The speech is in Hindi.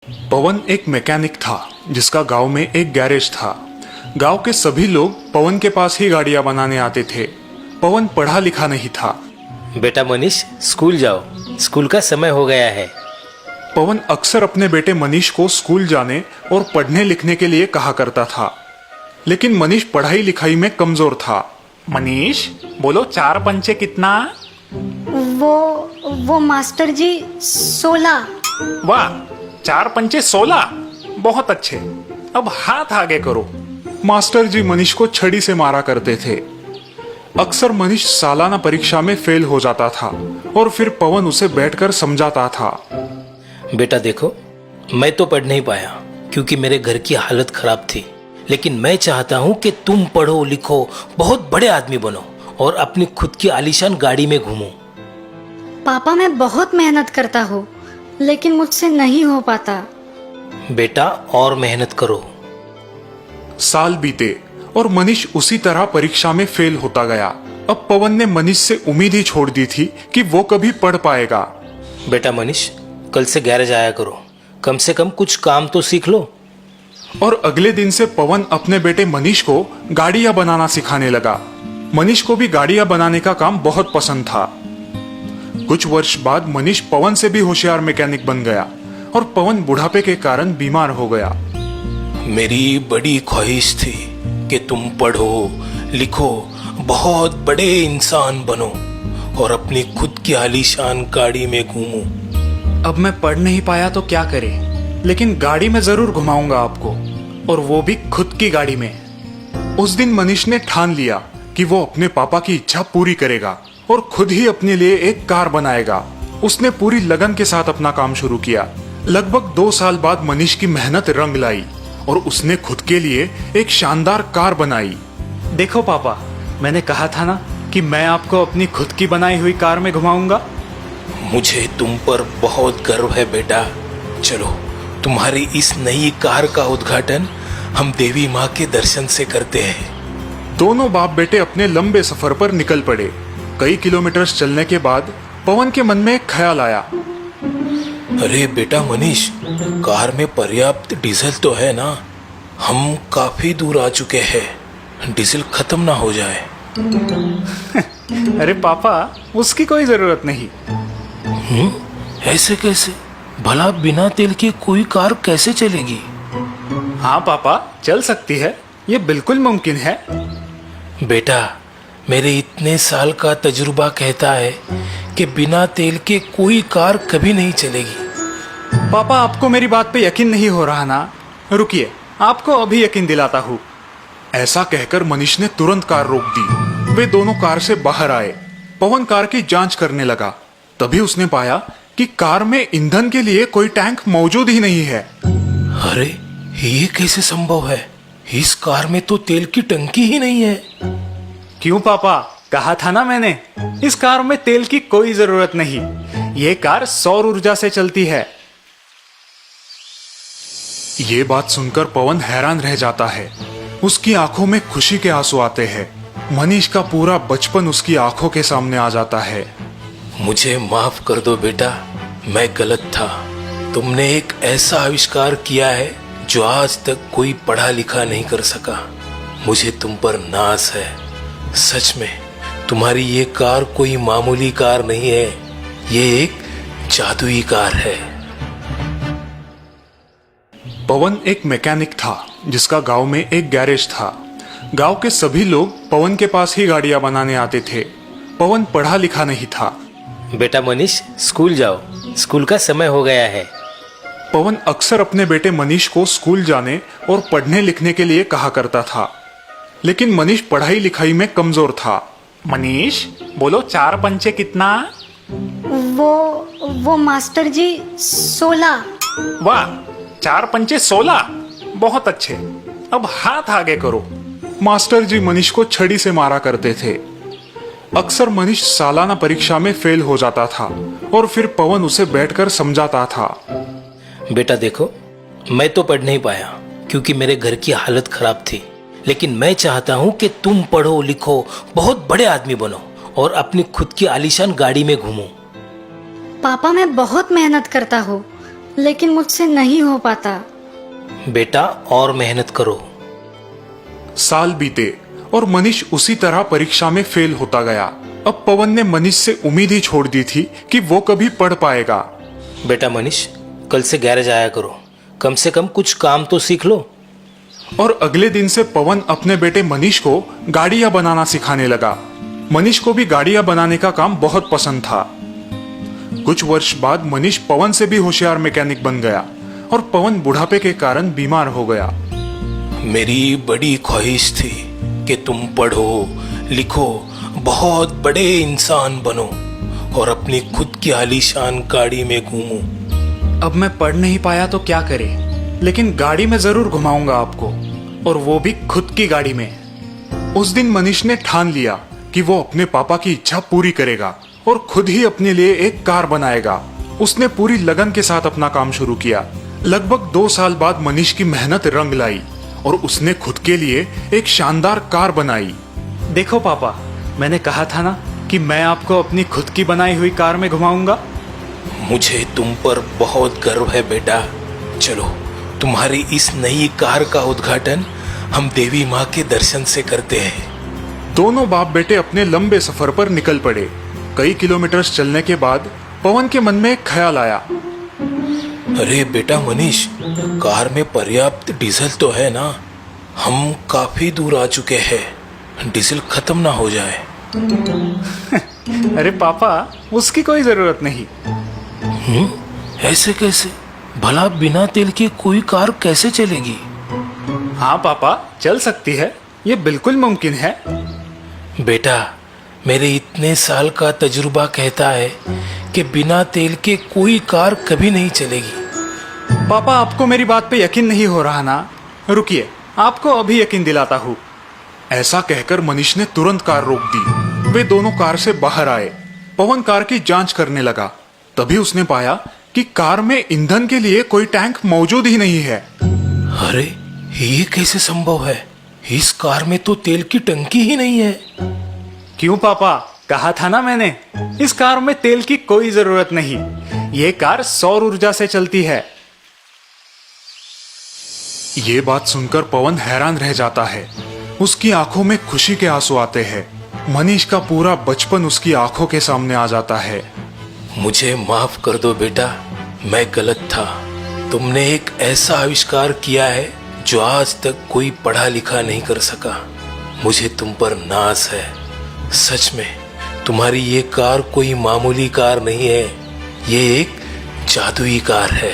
पवन एक मैकेनिक था जिसका गांव में एक गैरेज था। गांव के सभी लोग पवन के पास ही गाड़ियां बनाने आते थे। पवन पढ़ा लिखा नहीं था। बेटा मनीष, स्कूल जाओ, स्कूल का समय हो गया है। पवन अक्सर अपने बेटे मनीष को स्कूल जाने और पढ़ने लिखने के लिए कहा करता था, लेकिन मनीष पढ़ाई लिखाई में कमजोर था। मनीष, बोलो 4 पंचे कितना? वो मास्टर जी 16। वाह, 4 पंचे 16, बहुत अच्छे। अब हाथ आगे करो। मास्टर जी मनीष को छड़ी से मारा करते थे। अक्सर मनीष सालाना परीक्षा में फेल हो जाता था और फिर पवन उसे बैठकर समझाता था। बेटा देखो, मैं तो पढ़ नहीं पाया क्योंकि मेरे घर की हालत खराब थी, लेकिन मैं चाहता हूँ कि तुम पढ़ो लिखो, बहुत बड़े आदमी बनो और अपनी खुद की आलीशान गाड़ी में घूमो। पापा, मैं बहुत मेहनत करता हूँ, लेकिन मुझसे नहीं हो पाता। बेटा और मेहनत करो। साल बीते और मनीष उसी तरह परीक्षा में फेल होता गया। अब पवन ने मनीष से उम्मीद ही छोड़ दी थी कि वो कभी पढ़ पाएगा। बेटा मनीष, कल से गैरेज आया करो, कम से कम कुछ काम तो सीख लो। और अगले दिन से पवन अपने बेटे मनीष को गाड़ियां बनाना सिखाने लगा। मनीष को भी गाड़ियां बनाने का काम बहुत पसंद था। कुछ वर्ष बाद मनीष पवन से भी होशियार मैकेनिक बन गया और पवन बुढ़ापे के कारण बीमार हो गया। मेरी बड़ी ख्वाहिश थी कि तुम पढ़ो लिखो, बहुत बड़े इंसान बनो और अपनी खुद की आलीशान गाड़ी में घूमो। अब मैं पढ़ नहीं पाया तो क्या करे, लेकिन गाड़ी में जरूर घुमाऊंगा आपको, और वो भी खुद की गाड़ी में। उस दिन मनीष ने ठान लिया कि वो अपने पापा की इच्छा पूरी करेगा और खुद ही अपने लिए एक कार बनाएगा। उसने पूरी लगन के साथ अपना काम शुरू किया। लगभग 2 साल बाद मनीष की मेहनत रंग लाई और उसने खुद के लिए एक शानदार कार बनाई। देखो पापा, मैंने कहा था ना कि मैं आपको अपनी खुद की बनाई हुई कार में घुमाऊंगा। मुझे तुम पर बहुत गर्व है बेटा। चलो, तुम्हारी इस नई कार का उद्घाटन हम देवी माँ के दर्शन से करते हैं। दोनों बाप बेटे अपने लंबे सफर पर निकल पड़े। कई किलोमीटर चलने के बाद पवन के मन में एक ख्याल आया। अरे बेटा मनीष, कार में पर्याप्त डीजल तो है ना? हम काफी दूर आ चुके हैं, डीजल खत्म ना हो जाए। अरे पापा, उसकी कोई जरूरत नहीं। ऐसे कैसे? भला बिना तेल की कोई कार कैसे चलेगी? हाँ पापा, चल सकती है, ये बिल्कुल मुमकिन है। बेटा, मेरे इतने साल का तजुर्बा कहता है कि बिना तेल के कोई कार कभी नहीं चलेगी। पापा, आपको मेरी बात पे यकीन नहीं हो रहा ना? रुकिए, आपको अभी यकीन दिलाता हूँ। ऐसा कहकर मनीष ने तुरंत कार रोक दी। वे दोनों कार से बाहर आए। पवन कार की जांच करने लगा। तभी उसने पाया कि कार में ईंधन के लिए कोई टैंक मौजूद ही नहीं है। अरे, ये कैसे संभव है? इस कार में तो तेल की टंकी ही नहीं है। क्यों पापा, कहा था ना मैंने, इस कार में तेल की कोई जरूरत नहीं। ये कार सौर ऊर्जा से चलती है। ये बात सुनकर पवन हैरान रह जाता है। उसकी आंखों में खुशी के आंसू आते हैं। मनीष का पूरा बचपन उसकी आंखों के सामने आ जाता है। मुझे माफ कर दो बेटा, मैं गलत था। तुमने एक ऐसा आविष्कार किया है जो आज तक कोई पढ़ा लिखा नहीं कर सका। मुझे तुम पर नाज है। सच में तुम्हारी ये कार कोई मामूली कार नहीं है, ये एक जादुई कार है। पवन एक मैकेनिक था जिसका गांव में एक गैरेज था। गांव के सभी लोग पवन के पास ही गाड़ियां बनाने आते थे। पवन पढ़ा लिखा नहीं था। बेटा मनीष, स्कूल जाओ, स्कूल का समय हो गया है। पवन अक्सर अपने बेटे मनीष को स्कूल जाने और पढ़ने लिखने के लिए कहा करता था, लेकिन मनीष पढ़ाई लिखाई में कमजोर था। मनीष, बोलो 4 पंचे कितना? वो मास्टर जी 16। वाह, 4 पंचे 16, बहुत अच्छे। अब हाथ आगे करो। मास्टर जी मनीष को छड़ी से मारा करते थे। अक्सर मनीष सालाना परीक्षा में फेल हो जाता था और फिर पवन उसे बैठकर समझाता था। बेटा देखो, मैं तो पढ़ नहीं पाया क्योंकि मेरे घर की हालत खराब थी, लेकिन मैं चाहता हूँ कि तुम पढ़ो लिखो, बहुत बड़े आदमी बनो और अपनी खुद की आलीशान गाड़ी में घूमो। पापा, मैं बहुत मेहनत करता हूँ, लेकिन मुझसे नहीं हो पाता। बेटा और मेहनत करो। साल बीते और मनीष उसी तरह परीक्षा में फेल होता गया। अब पवन ने मनीष से उम्मीद ही छोड़ दी थी कि वो कभी पढ़ पाएगा। बेटा मनीष, कल से गैरेज आया करो, कम से कम कुछ काम तो सीख लो। और अगले दिन से पवन अपने बेटे मनीष को गाड़ियां बनाना सिखाने लगा। मनीष को भी गाड़ियां बनाने का काम बहुत पसंद था। कुछ वर्ष बाद मनीष पवन से भी होशियार मैकेनिक बन गया और पवन बुढ़ापे के कारण बीमार हो गया। मेरी बड़ी ख्वाहिश थी कि तुम पढ़ो लिखो, बहुत बड़े इंसान बनो और अपनी खुद की आलीशान गाड़ी में घूमो। अब मैं पढ़ नहीं पाया तो क्या करे, लेकिन गाड़ी में जरूर घुमाऊंगा आपको, और वो भी खुद की गाड़ी में। उस दिन मनीष ने ठान लिया कि वो अपने पापा की इच्छा पूरी करेगा और खुद ही अपने लिए एक कार बनाएगा। उसने पूरी लगन के साथ अपना काम शुरू किया। लगभग 2 साल बाद मनीष की मेहनत रंग लाई और उसने खुद के लिए एक शानदार कार बनाई। देखो पापा, मैंने कहा था ना कि मैं आपको अपनी खुद की बनाई हुई कार में घुमाऊंगा। मुझे तुम पर बहुत गर्व है बेटा। चलो, तुम्हारी इस नई कार का उद्घाटन हम देवी माँ के दर्शन से करते हैं। दोनों बाप बेटे अपने लंबे सफर पर निकल पड़े। कई किलोमीटर चलने के बाद पवन के मन में एक ख्याल आया। अरे बेटा मनीष, कार में पर्याप्त डीजल तो है ना? हम काफी दूर आ चुके हैं, डीजल खत्म ना हो जाए। अरे पापा, उसकी कोई जरूरत नहीं। ऐसे कैसे? भला बिना तेल के कोई कार कैसे चलेगी? हाँ पापा, चल सकती है, ये बिल्कुल मुमकिन है। बेटा, मेरे इतने साल का तजुर्बा कहता है कि बिना तेल के कोई कार कभी नहीं चलेगी। पापा, आपको मेरी बात पे यकीन नहीं हो रहा ना? रुकिए, आपको अभी यकीन दिलाता हूँ। ऐसा कहकर मनीष ने तुरंत कार रोक दी। वे दोनों कार से बाहर आए। पवन कार की जांच करने लगा। तभी उसने पाया कि कार में ईंधन के लिए कोई टैंक मौजूद ही नहीं है। अरे, ये कैसे संभव है? इस कार में तो तेल की टंकी ही नहीं है। क्यों पापा, कहा था ना मैंने, इस कार में तेल की कोई जरूरत नहीं। ये कार सौर ऊर्जा से चलती है। ये बात सुनकर पवन हैरान रह जाता है। उसकी आंखों में खुशी के आंसू आते हैं। मनीष का पूरा बचपन उसकी आंखों के सामने आ जाता है। मुझे माफ कर दो बेटा, मैं गलत था। तुमने एक ऐसा आविष्कार किया है जो आज तक कोई पढ़ा लिखा नहीं कर सका। मुझे तुम पर नाज है। सच में तुम्हारी ये कार कोई मामूली कार नहीं है, ये एक जादुई कार है।